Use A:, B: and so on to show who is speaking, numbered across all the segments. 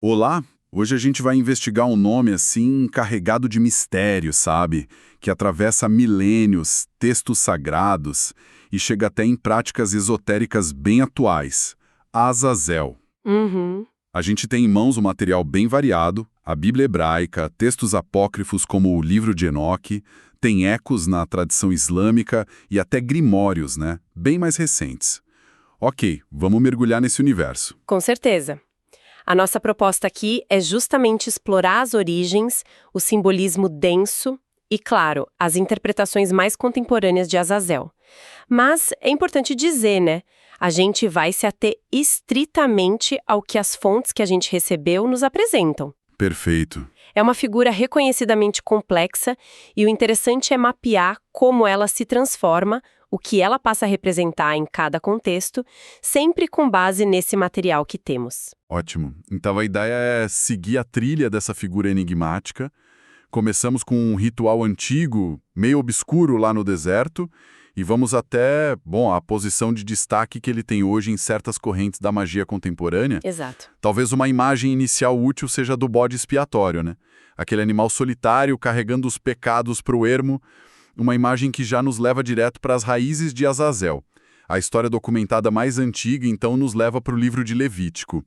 A: Olá, hoje a gente vai investigar um nome assim carregado de mistério, sabe? Que atravessa milênios, textos sagrados e chega até em práticas esotéricas bem atuais. Azazel.
B: Uhum.
A: A gente tem em mãos um material bem variado, a Bíblia hebraica, textos apócrifos como o livro de Enoque, tem ecos na tradição islâmica e até grimórios, né? Bem mais recentes. Ok, vamos mergulhar nesse universo.
B: Com certeza. A nossa proposta aqui é justamente explorar as origens, o simbolismo denso e, claro, as interpretações mais contemporâneas de Azazel. Mas é importante dizer, né? A gente vai se ater estritamente ao que as fontes que a gente recebeu nos apresentam.
A: Perfeito.
B: É uma figura reconhecidamente complexa e o interessante é mapear como ela se transforma, o que ela passa a representar em cada contexto, sempre com base nesse material que temos.
A: Ótimo. Então a ideia é seguir a trilha dessa figura enigmática. Começamos com um ritual antigo, meio obscuro lá no deserto, e vamos até, a posição de destaque que ele tem hoje em certas correntes da magia contemporânea.
B: Exato.
A: Talvez uma imagem inicial útil seja a do bode expiatório, né? Aquele animal solitário carregando os pecados para o ermo, uma imagem que já nos leva direto para as raízes de Azazel. A história documentada mais antiga, então, nos leva para o livro de Levítico,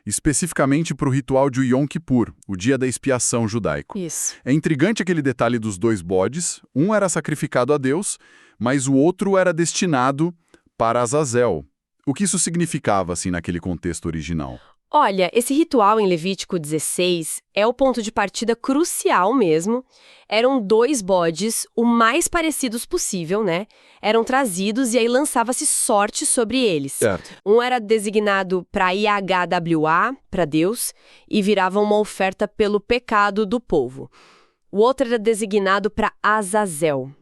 A: especificamente para o ritual de Yom Kippur, o dia da expiação judaico.
B: Isso.
A: É intrigante aquele detalhe dos dois bodes, um era sacrificado a Deus, mas o outro era destinado para Azazel. O que isso significava, assim, naquele contexto original?
B: Olha, esse ritual em Levítico 16 é o ponto de partida crucial mesmo. Eram dois bodes, o mais parecidos possível, né? Eram trazidos e aí lançava-se sorte sobre eles.
A: Certo.
B: Um era designado para IHWA, para Deus, e virava uma oferta pelo pecado do povo. O outro era designado para Azazel.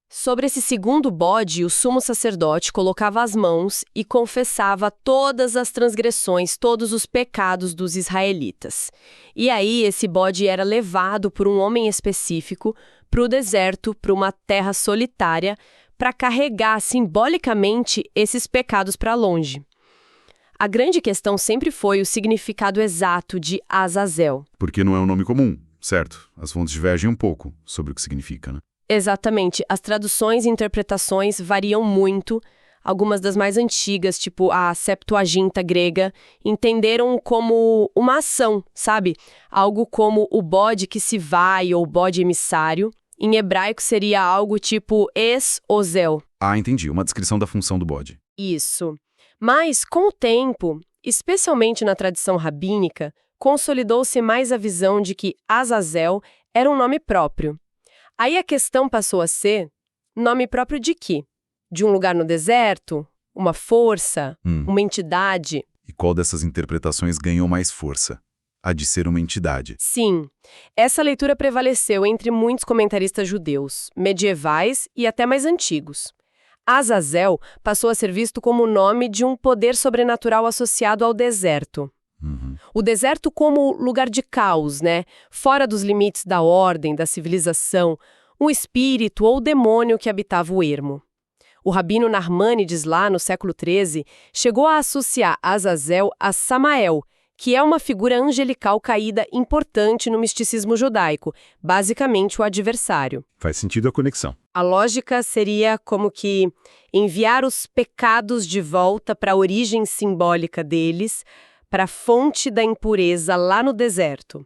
B: Sobre esse segundo bode, o sumo sacerdote colocava as mãos e confessava todas as transgressões, todos os pecados dos israelitas. E aí esse bode era levado por um homem específico para o deserto, para uma terra solitária, para carregar simbolicamente esses pecados para longe. A grande questão sempre foi o significado exato de Azazel.
A: Porque não é um nome comum, certo? As fontes divergem um pouco sobre o que significa, né?
B: Exatamente. As traduções e interpretações variam muito. Algumas das mais antigas, tipo a Septuaginta grega, entenderam como uma ação, sabe? Algo como o bode que se vai ou bode emissário. Em hebraico seria algo tipo es-ozel.
A: Ah, entendi. Uma descrição da função do bode.
B: Isso. Mas, com o tempo, especialmente na tradição rabínica, consolidou-se mais a visão de que Azazel era um nome próprio. Aí a questão passou a ser nome próprio de quê? De um lugar no deserto? Uma força? Uma entidade?
A: E qual dessas interpretações ganhou mais força? A de ser uma entidade.
B: Sim, essa leitura prevaleceu entre muitos comentaristas judeus, medievais e até mais antigos. Azazel passou a ser visto como o nome de um poder sobrenatural associado ao deserto. O deserto como lugar de caos, né? Fora dos limites da ordem, da civilização, um espírito ou demônio que habitava o ermo. O rabino Narmanides, lá no século XIII, chegou a associar Azazel a Samael, que é uma figura angelical caída importante no misticismo judaico, basicamente o adversário.
A: Faz sentido a conexão.
B: A lógica seria como que enviar os pecados de volta para a origem simbólica deles, para a fonte da impureza lá no deserto.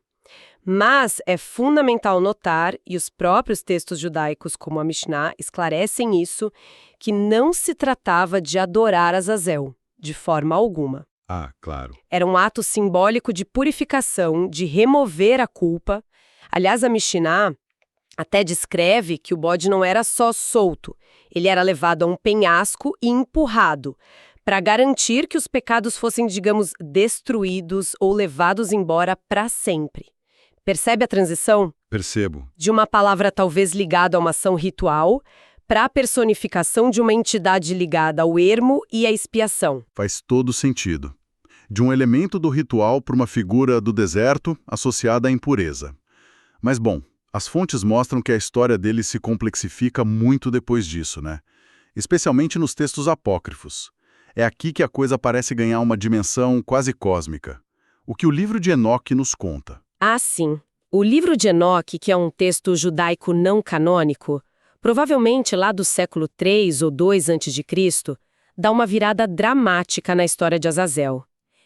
B: Mas é fundamental notar, e os próprios textos judaicos como a Mishnah esclarecem isso, que não se tratava de adorar Azazel, de forma alguma.
A: Ah, claro.
B: Era um ato simbólico de purificação, de remover a culpa. Aliás, a Mishnah até descreve que o bode não era só solto, ele era levado a um penhasco e empurrado, para garantir que os pecados fossem, digamos, destruídos ou levados embora para sempre. Percebe a transição?
A: Percebo.
B: De uma palavra talvez ligada a uma ação ritual, para a personificação de uma entidade ligada ao ermo e à expiação.
A: Faz todo sentido. De um elemento do ritual para uma figura do deserto associada à impureza. Mas, as fontes mostram que a história dele se complexifica muito depois disso, né? Especialmente nos textos apócrifos. É aqui que a coisa parece ganhar uma dimensão quase cósmica. o que o livro de Enoque nos conta.
B: Ah, sim. O livro de Enoque, que é um texto judaico não canônico, provavelmente lá do século III ou II a.C., dá uma virada dramática na história de Azazel.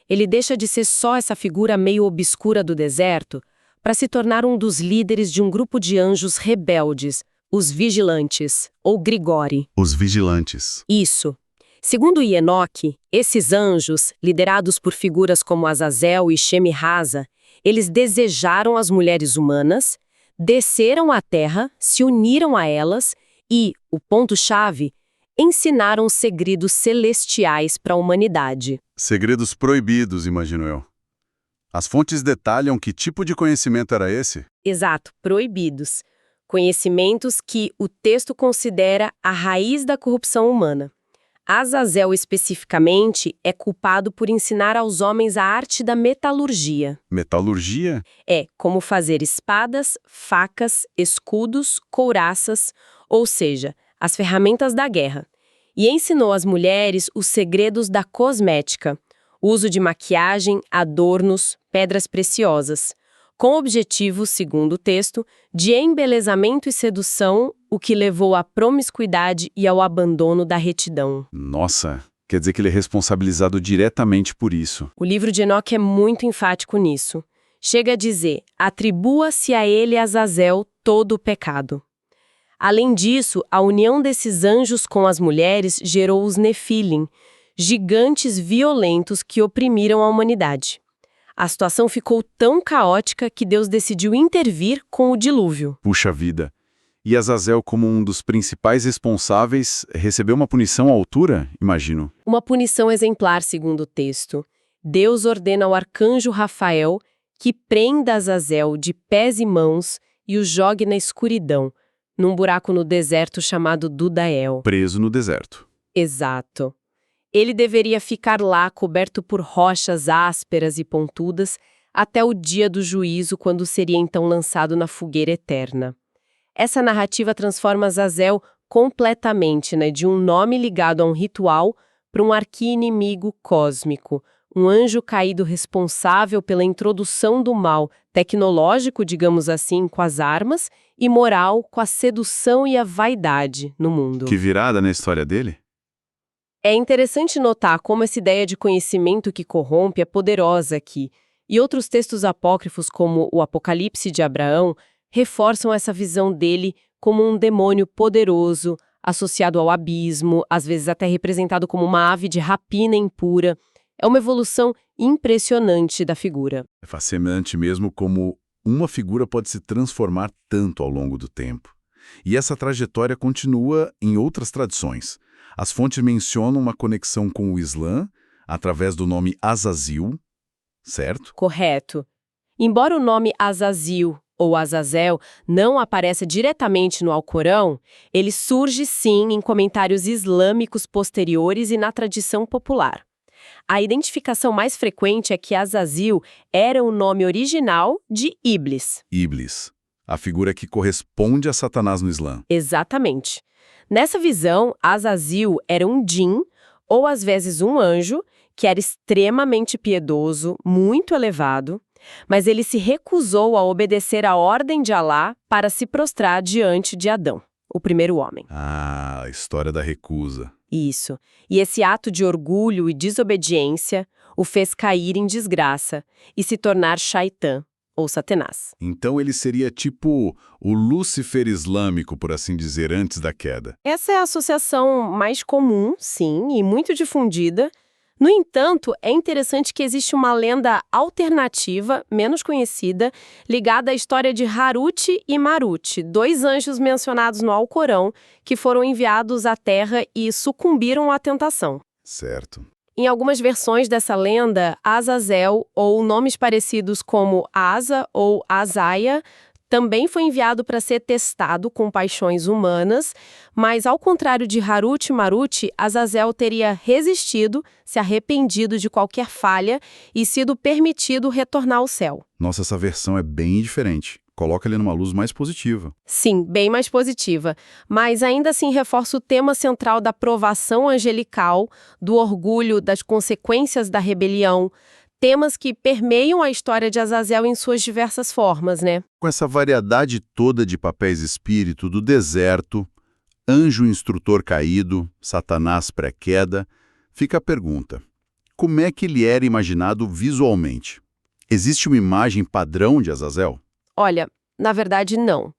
B: Ele deixa de ser só essa figura meio obscura do deserto para se tornar um dos líderes de um grupo de anjos rebeldes, os Vigilantes, ou Grigori.
A: Os Vigilantes.
B: Isso. Segundo Enoque, esses anjos, liderados por figuras como Azazel e Shemi-Haza, eles desejaram as mulheres humanas, desceram à terra, se uniram a elas e, o ponto-chave, ensinaram segredos celestiais para a humanidade.
A: Segredos proibidos, imagino eu. As fontes detalham que tipo de conhecimento era esse?
B: Exato, proibidos. Conhecimentos que o texto considera a raiz da corrupção humana. Azazel, especificamente, é culpado por ensinar aos homens a arte da metalurgia.
A: Metalurgia?
B: É, como fazer espadas, facas, escudos, couraças, ou seja, as ferramentas da guerra. E ensinou às mulheres os segredos da cosmética, uso de maquiagem, adornos, pedras preciosas, com o objetivo, segundo o texto, de embelezamento e sedução, o que levou à promiscuidade e ao abandono da retidão.
A: Nossa, quer dizer que ele é responsabilizado diretamente por isso.
B: O livro de Enoque é muito enfático nisso. Chega a dizer, atribua-se a ele, Azazel, todo o pecado. Além disso, a união desses anjos com as mulheres gerou os Nefilim, gigantes violentos que oprimiram a humanidade. A situação ficou tão caótica que Deus decidiu intervir com o dilúvio.
A: Puxa vida. E Azazel, como um dos principais responsáveis, recebeu uma punição à altura, imagino?
B: Uma punição exemplar, segundo o texto. Deus ordena ao arcanjo Rafael que prenda Azazel de pés e mãos e o jogue na escuridão, num buraco no deserto chamado Dudael.
A: Preso no deserto.
B: Exato. Ele deveria ficar lá coberto por rochas ásperas e pontudas até o dia do juízo, quando seria então lançado na fogueira eterna. Essa narrativa transforma Azazel completamente, de um nome ligado a um ritual para um arqui-inimigo cósmico, um anjo caído responsável pela introdução do mal tecnológico, digamos assim, com as armas, e moral com a sedução e a vaidade no mundo.
A: Que virada na história dele?
B: É interessante notar como essa ideia de conhecimento que corrompe é poderosa aqui, e outros textos apócrifos, como o Apocalipse de Abraão, reforçam essa visão dele como um demônio poderoso, associado ao abismo, às vezes até representado como uma ave de rapina impura. É uma evolução impressionante da figura.
A: É fascinante mesmo como uma figura pode se transformar tanto ao longo do tempo. E essa trajetória continua em outras tradições. As fontes mencionam uma conexão com o Islã, através do nome Azazil, certo?
B: Correto. Embora o nome Azazil ou Azazel não apareça diretamente no Alcorão, ele surge sim em comentários islâmicos posteriores e na tradição popular. A identificação mais frequente é que Azazil era o nome original de Iblis.
A: Iblis, a figura que corresponde a Satanás no Islã.
B: Exatamente. Nessa visão, Azazil era um djin, ou às vezes um anjo, que era extremamente piedoso, muito elevado, mas ele se recusou a obedecer à ordem de Alá para se prostrar diante de Adão, o primeiro homem.
A: Ah, a história da recusa.
B: Isso. E esse ato de orgulho e desobediência o fez cair em desgraça e se tornar Shaitã, ou Satanás.
A: Então ele seria tipo o Lúcifer islâmico, por assim dizer, antes da queda.
B: Essa é a associação mais comum, sim, e muito difundida. No entanto, é interessante que existe uma lenda alternativa, menos conhecida, ligada à história de Harut e Marut, dois anjos mencionados no Alcorão, que foram enviados à Terra e sucumbiram à tentação.
A: Certo.
B: Em algumas versões dessa lenda, Azazel, ou nomes parecidos como Asa ou Azaia, também foi enviado para ser testado com paixões humanas, mas ao contrário de Harut e Marut, Azazel teria resistido, se arrependido de qualquer falha e sido permitido retornar ao céu.
A: Nossa, essa versão é bem diferente. Coloca ele numa luz mais positiva.
B: Sim, bem mais positiva, mas ainda assim reforça o tema central da provação angelical, do orgulho, das consequências da rebelião, temas que permeiam a história de Azazel em suas diversas formas, né?
A: Com essa variedade toda de papéis espírito do deserto, anjo instrutor caído, Satanás pré-queda, fica a pergunta: como é que ele era imaginado visualmente? Existe uma imagem padrão de Azazel?
B: Olha, na verdade, não.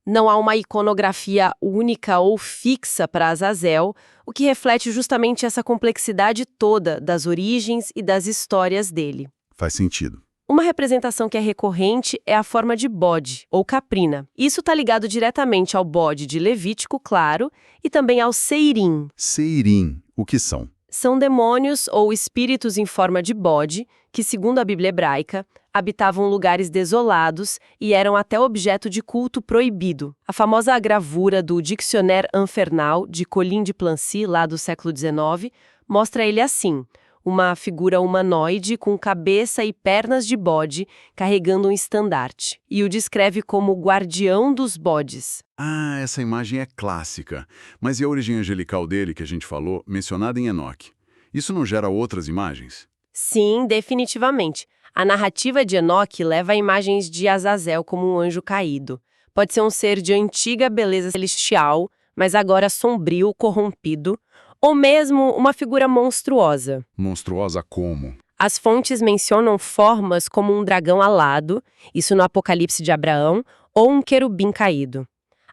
B: Não há uma iconografia única ou fixa para Azazel, o que reflete justamente essa complexidade toda das origens e das histórias dele.
A: Faz sentido.
B: Uma representação que é recorrente é a forma de bode, ou caprina. Isso está ligado diretamente ao bode de Levítico, claro, e também ao seirim.
A: Seirim, o que são?
B: São demônios ou espíritos em forma de bode que, segundo a Bíblia hebraica, habitavam lugares desolados e eram até objeto de culto proibido. A famosa gravura do Dictionnaire Infernal, de Colin de Plancy, lá do século XIX, mostra ele assim: uma figura humanoide com cabeça e pernas de bode carregando um estandarte, e o descreve como guardião dos bodes.
A: Ah, essa imagem é clássica. Mas e a origem angelical dele, que a gente falou, mencionada em Enoque? Isso não gera outras imagens?
B: Sim, definitivamente. A narrativa de Enoque leva a imagens de Azazel como um anjo caído. Pode ser um ser de antiga beleza celestial, mas agora sombrio, corrompido, ou mesmo uma figura monstruosa.
A: Monstruosa como?
B: As fontes mencionam formas como um dragão alado, isso no Apocalipse de Abraão, ou um querubim caído.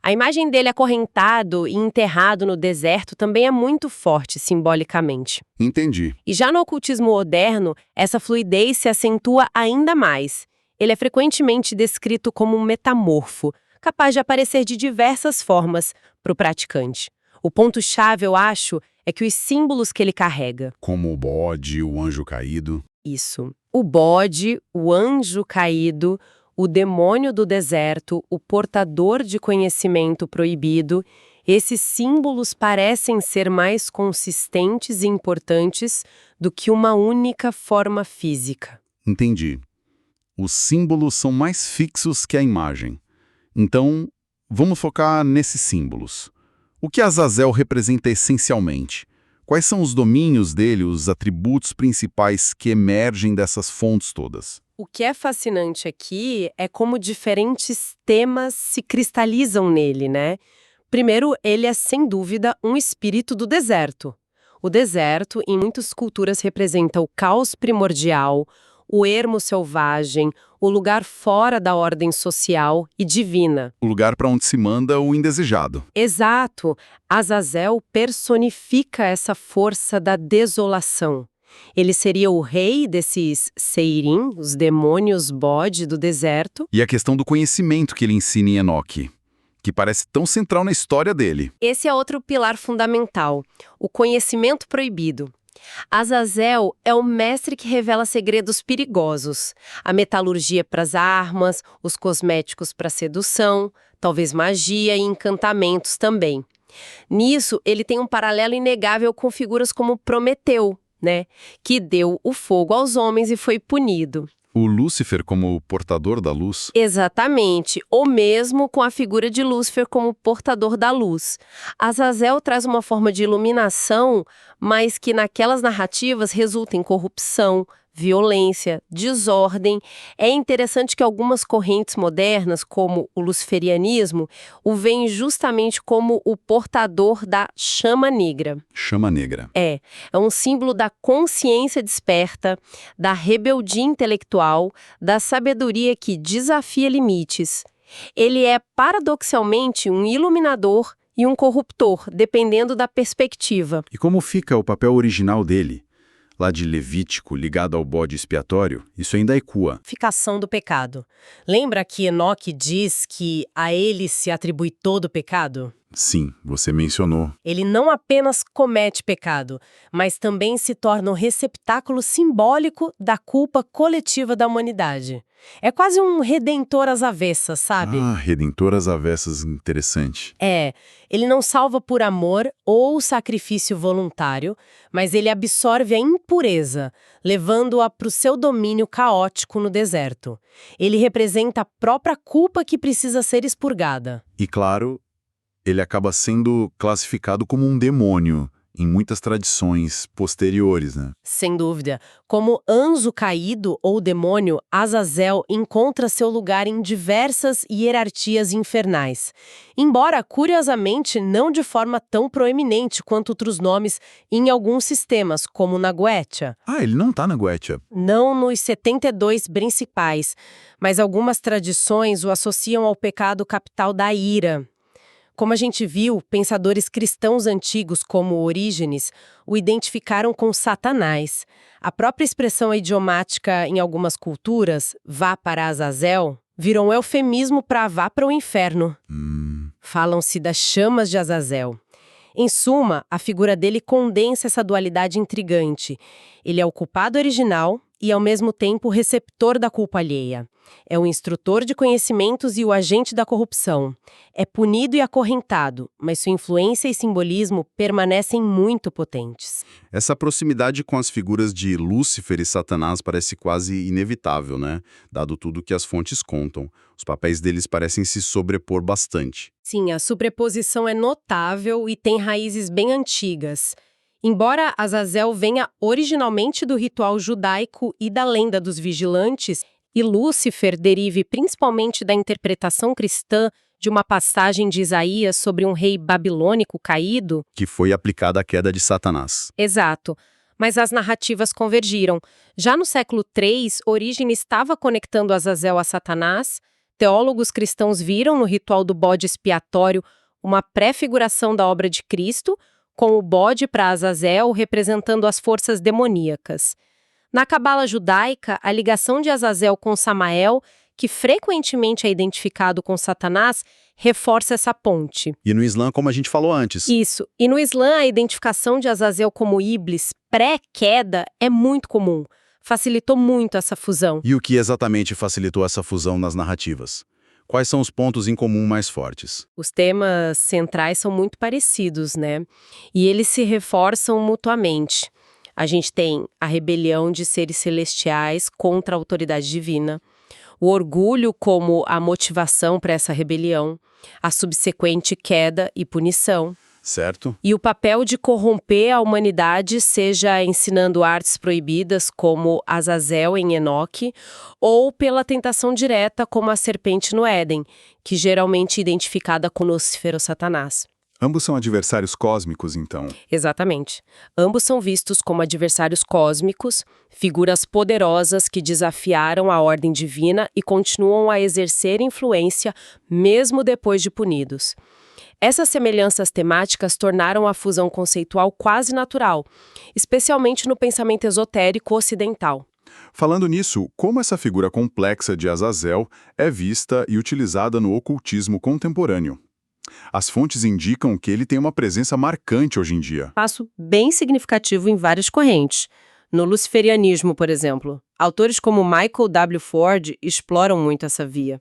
B: A imagem dele acorrentado e enterrado no deserto também é muito forte simbolicamente.
A: Entendi.
B: E já no ocultismo moderno, essa fluidez se acentua ainda mais. Ele é frequentemente descrito como um metamorfo, capaz de aparecer de diversas formas para o praticante. O ponto-chave, eu acho, é que os símbolos que ele carrega.
A: Como o bode, o anjo caído.
B: Isso. O bode, o anjo caído, o demônio do deserto, o portador de conhecimento proibido, esses símbolos parecem ser mais consistentes e importantes do que uma única forma física.
A: Entendi. Os símbolos são mais fixos que a imagem. Então, vamos focar nesses símbolos. O que Azazel representa essencialmente? Quais são os domínios dele, os atributos principais que emergem dessas fontes todas?
B: O que é fascinante aqui é como diferentes temas se cristalizam nele, né? Primeiro, ele é, sem dúvida, um espírito do deserto. O deserto, em muitas culturas, representa o caos primordial, o ermo selvagem, o lugar fora da ordem social e divina.
A: O lugar para onde se manda o indesejado.
B: Exato. Azazel personifica essa força da desolação. Ele seria o rei desses seirim, os demônios bode do deserto.
A: E a questão do conhecimento que ele ensina em Enoque, que parece tão central na história dele.
B: Esse é outro pilar fundamental, o conhecimento proibido. Azazel é o mestre que revela segredos perigosos. A metalurgia para as armas, os cosméticos para a sedução, talvez magia e encantamentos também. Nisso, ele tem um paralelo inegável com figuras como Prometeu, né? Que deu o fogo aos homens e foi punido.
A: O Lúcifer como o portador da luz.
B: Exatamente, ou mesmo com a figura de Lúcifer como portador da luz. Azazel traz uma forma de iluminação, mas que naquelas narrativas resulta em corrupção, violência, desordem. É interessante que algumas correntes modernas, como o luciferianismo, o veem justamente como o portador da chama negra.
A: Chama negra.
B: É um símbolo da consciência desperta, da rebeldia intelectual, da sabedoria que desafia limites. Ele é, paradoxalmente, um iluminador e um corruptor, dependendo da perspectiva.
A: E como fica o papel original dele? Lá de Levítico, ligado ao bode expiatório, isso ainda ecoa.
B: Purificação do pecado. Lembra que Enoque diz que a ele se atribui todo o pecado?
A: Sim, você mencionou.
B: Ele não apenas comete pecado, mas também se torna um receptáculo simbólico da culpa coletiva da humanidade. É quase um redentor às avessas, sabe?
A: Ah, redentor às avessas, interessante.
B: Ele não salva por amor ou sacrifício voluntário, mas ele absorve a impureza, levando-a para o seu domínio caótico no deserto. Ele representa a própria culpa que precisa ser expurgada.
A: E claro, ele acaba sendo classificado como um demônio, em muitas tradições posteriores, né?
B: Sem dúvida. Como anjo caído ou demônio, Azazel encontra seu lugar em diversas hierarquias infernais. Embora, curiosamente, não de forma tão proeminente quanto outros nomes em alguns sistemas, como na Goetia.
A: Ah, ele não tá na Goetia.
B: Não nos 72 principais, mas algumas tradições o associam ao pecado capital da ira. Como a gente viu, pensadores cristãos antigos como Orígenes o identificaram com Satanás. A própria expressão idiomática em algumas culturas, vá para Azazel, virou um eufemismo para vá para o inferno. Falam-se das chamas de Azazel. Em suma, a figura dele condensa essa dualidade intrigante. Ele é o culpado original e, ao mesmo tempo, o receptor da culpa alheia. É o instrutor de conhecimentos e o agente da corrupção. É punido e acorrentado, mas sua influência e simbolismo permanecem muito potentes.
A: Essa proximidade com as figuras de Lúcifer e Satanás parece quase inevitável, né? Dado tudo que as fontes contam. Os papéis deles parecem se sobrepor bastante.
B: Sim, a sobreposição é notável e tem raízes bem antigas. Embora Azazel venha originalmente do ritual judaico e da lenda dos vigilantes, e Lúcifer derive principalmente da interpretação cristã de uma passagem de Isaías sobre um rei babilônico caído.
A: Que foi aplicada à queda de Satanás.
B: Exato. Mas as narrativas convergiram. Já no século III, Orígenes estava conectando Azazel a Satanás. Teólogos cristãos viram no ritual do bode expiatório uma pré-figuração da obra de Cristo, com o bode para Azazel representando as forças demoníacas. Na cabala judaica, a ligação de Azazel com Samael, que frequentemente é identificado com Satanás, reforça essa ponte.
A: E no Islã, como a gente falou antes.
B: Isso. E no Islã, a identificação de Azazel como Iblis pré-queda é muito comum. Facilitou muito essa fusão.
A: E o que exatamente facilitou essa fusão nas narrativas? Quais são os pontos em comum mais fortes?
B: Os temas centrais são muito parecidos, né? E eles se reforçam mutuamente. A gente tem a rebelião de seres celestiais contra a autoridade divina, o orgulho como a motivação para essa rebelião, a subsequente queda e punição.
A: Certo.
B: E o papel de corromper a humanidade, seja ensinando artes proibidas, como Azazel em Enoque, ou pela tentação direta, como a serpente no Éden, que geralmente é identificada com Lúcifer ou Satanás.
A: Ambos são adversários cósmicos, então.
B: Exatamente. Ambos são vistos como adversários cósmicos, figuras poderosas que desafiaram a ordem divina e continuam a exercer influência mesmo depois de punidos. Essas semelhanças temáticas tornaram a fusão conceitual quase natural, especialmente no pensamento esotérico ocidental.
A: Falando nisso, como essa figura complexa de Azazel é vista e utilizada no ocultismo contemporâneo? As fontes indicam que ele tem uma presença marcante hoje em dia.
B: Passo bem significativo em várias correntes. No luciferianismo, por exemplo, autores como Michael W. Ford exploram muito essa via.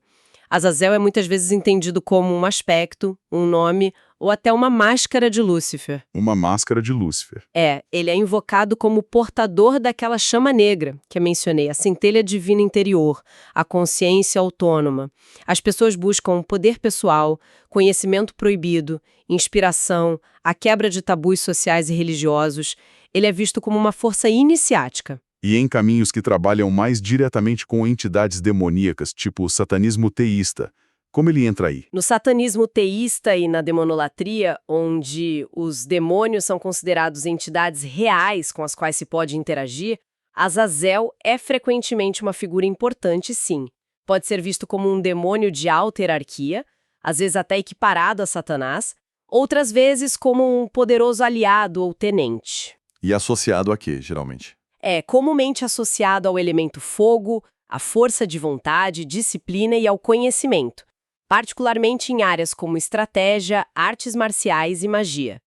B: Azazel é muitas vezes entendido como um aspecto, um nome ou até uma máscara de Lúcifer.
A: Uma máscara de Lúcifer.
B: Ele é invocado como portador daquela chama negra que eu mencionei, a centelha divina interior, a consciência autônoma. As pessoas buscam poder pessoal, conhecimento proibido, inspiração, a quebra de tabus sociais e religiosos. Ele é visto como uma força iniciática.
A: E em caminhos que trabalham mais diretamente com entidades demoníacas, tipo o satanismo teísta. Como ele entra aí?
B: No satanismo teísta e na demonolatria, onde os demônios são considerados entidades reais com as quais se pode interagir, Azazel é frequentemente uma figura importante, sim. Pode ser visto como um demônio de alta hierarquia, às vezes até equiparado a Satanás, outras vezes como um poderoso aliado ou tenente.
A: E associado a quê, geralmente?
B: É comumente associado ao elemento fogo, à força de vontade, disciplina e ao conhecimento, particularmente em áreas como estratégia, artes marciais e magia.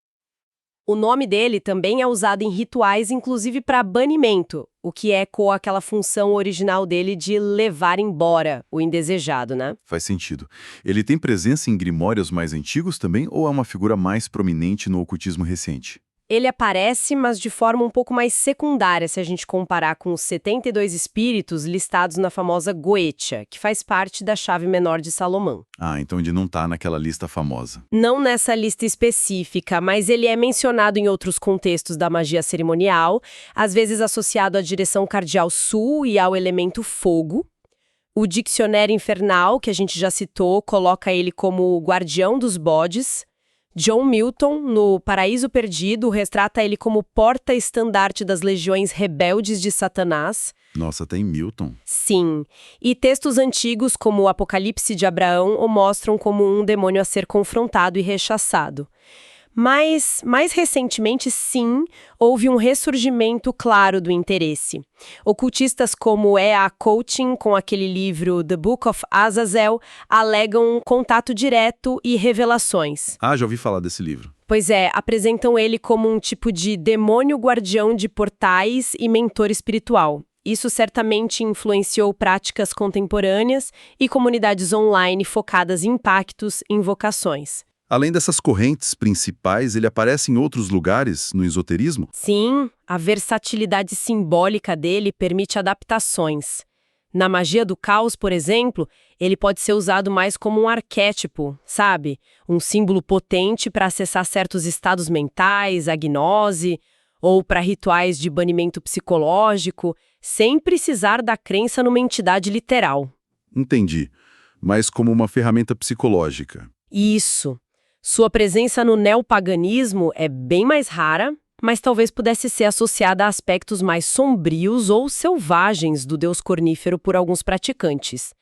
B: O nome dele também é usado em rituais, inclusive para banimento, o que ecoa aquela função original dele de levar embora o indesejado, né?
A: Faz sentido. Ele tem presença em grimórios mais antigos também ou é uma figura mais prominente no ocultismo recente?
B: Ele aparece, mas de forma um pouco mais secundária se a gente comparar com os 72 espíritos listados na famosa Goetia, que faz parte da chave menor de Salomão.
A: Ah, então ele não está naquela lista famosa.
B: Não nessa lista específica, mas ele é mencionado em outros contextos da magia cerimonial, às vezes associado à direção cardial sul e ao elemento fogo. O Dicionário Infernal, que a gente já citou, coloca ele como o guardião dos bodes. John Milton, no Paraíso Perdido, retrata ele como porta-estandarte das legiões rebeldes de Satanás.
A: Nossa, tem Milton.
B: Sim. E textos antigos, como o Apocalipse de Abraão, o mostram como um demônio a ser confrontado e rechaçado. Mas, mais recentemente, sim, houve um ressurgimento claro do interesse. Ocultistas como E.A. Coaching, com aquele livro The Book of Azazel, alegam um contato direto e revelações.
A: Ah, já ouvi falar desse livro.
B: Pois é, apresentam ele como um tipo de demônio guardião de portais e mentor espiritual. Isso certamente influenciou práticas contemporâneas e comunidades online focadas em impactos e invocações.
A: Além dessas correntes principais, ele aparece em outros lugares no esoterismo?
B: Sim, a versatilidade simbólica dele permite adaptações. Na magia do caos, por exemplo, ele pode ser usado mais como um arquétipo, sabe? Um símbolo potente para acessar certos estados mentais, a gnose, ou para rituais de banimento psicológico, sem precisar da crença numa entidade literal.
A: Entendi. Mas como uma ferramenta psicológica.
B: Isso. Sua presença no neopaganismo é bem mais rara, mas talvez pudesse ser associada a aspectos mais sombrios ou selvagens do deus cornífero por alguns praticantes.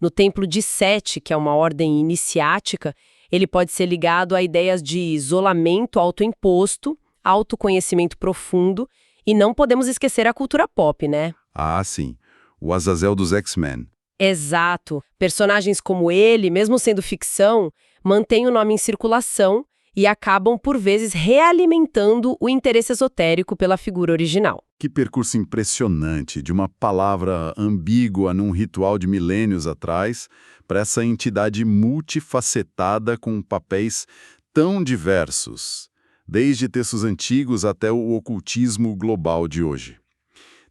B: No Templo de Sete, que é uma ordem iniciática, ele pode ser ligado a ideias de isolamento autoimposto, autoconhecimento profundo, e não podemos esquecer a cultura pop, né?
A: Ah, sim. O Azazel dos X-Men.
B: Exato. Personagens como ele, mesmo sendo ficção, mantêm o nome em circulação e acabam, por vezes, realimentando o interesse esotérico pela figura original.
A: Que percurso impressionante de uma palavra ambígua num ritual de milênios atrás para essa entidade multifacetada com papéis tão diversos, desde textos antigos até o ocultismo global de hoje.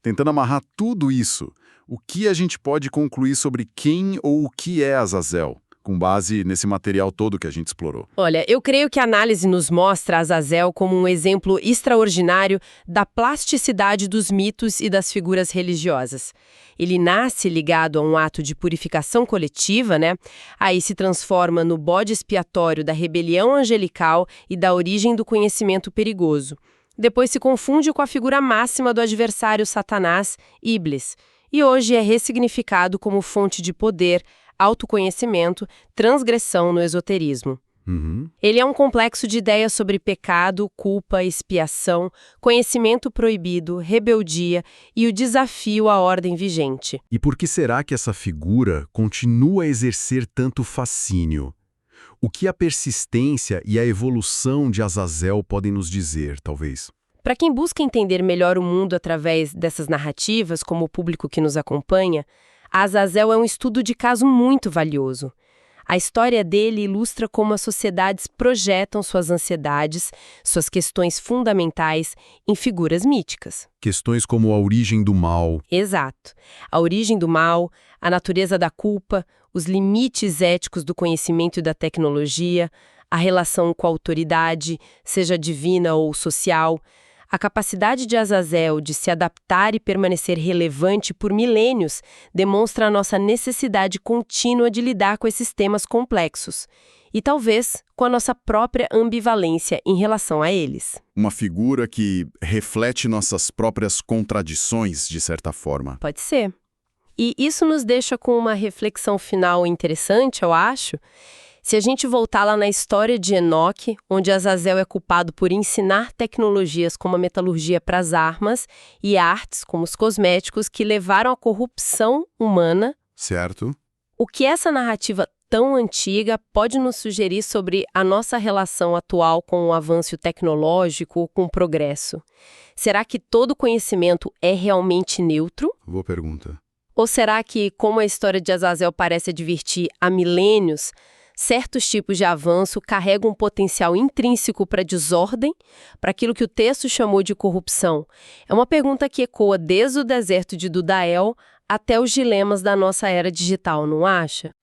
A: Tentando amarrar tudo isso, o que a gente pode concluir sobre quem ou o que é Azazel, com base nesse material todo que a gente explorou?
B: Olha, eu creio que a análise nos mostra Azazel como um exemplo extraordinário da plasticidade dos mitos e das figuras religiosas. Ele nasce ligado a um ato de purificação coletiva, né? Aí se transforma no bode expiatório da rebelião angelical e da origem do conhecimento perigoso. Depois se confunde com a figura máxima do adversário Satanás, Iblis, e hoje é ressignificado como fonte de poder, autoconhecimento, transgressão no esoterismo. Ele é um complexo de ideias sobre pecado, culpa, expiação, conhecimento proibido, rebeldia e o desafio à ordem vigente.
C: E por que será que essa figura continua a exercer tanto fascínio? O que a persistência e a evolução de Azazel podem nos dizer, talvez?
B: Para quem busca entender melhor o mundo através dessas narrativas, como o público que nos acompanha, Azazel é um estudo de caso muito valioso. A história dele ilustra como as sociedades projetam suas ansiedades, suas questões fundamentais, em figuras míticas.
C: Questões como a origem do mal.
B: Exato. A origem do mal, a natureza da culpa, os limites éticos do conhecimento e da tecnologia, a relação com a autoridade, seja divina ou social. A capacidade de Azazel de se adaptar e permanecer relevante por milênios demonstra a nossa necessidade contínua de lidar com esses temas complexos e, talvez, com a nossa própria ambivalência em relação a eles.
A: Uma figura que reflete nossas próprias contradições, de certa forma.
B: Pode ser. E isso nos deixa com uma reflexão final interessante, eu acho. Se a gente voltar lá na história de Enoque, onde Azazel é culpado por ensinar tecnologias como a metalurgia para as armas e artes como os cosméticos que levaram à corrupção humana,
A: Certo?
B: o que essa narrativa tão antiga pode nos sugerir sobre a nossa relação atual com o avanço tecnológico ou com o progresso? Será que todo conhecimento é realmente neutro?
A: Boa pergunta.
B: Ou será que, como a história de Azazel parece advertir há milênios, Certos tipos de avanço carregam um potencial intrínseco para desordem, para aquilo que o texto chamou de corrupção. É uma pergunta que ecoa desde o deserto de Dudael até os dilemas da nossa era digital, não acha?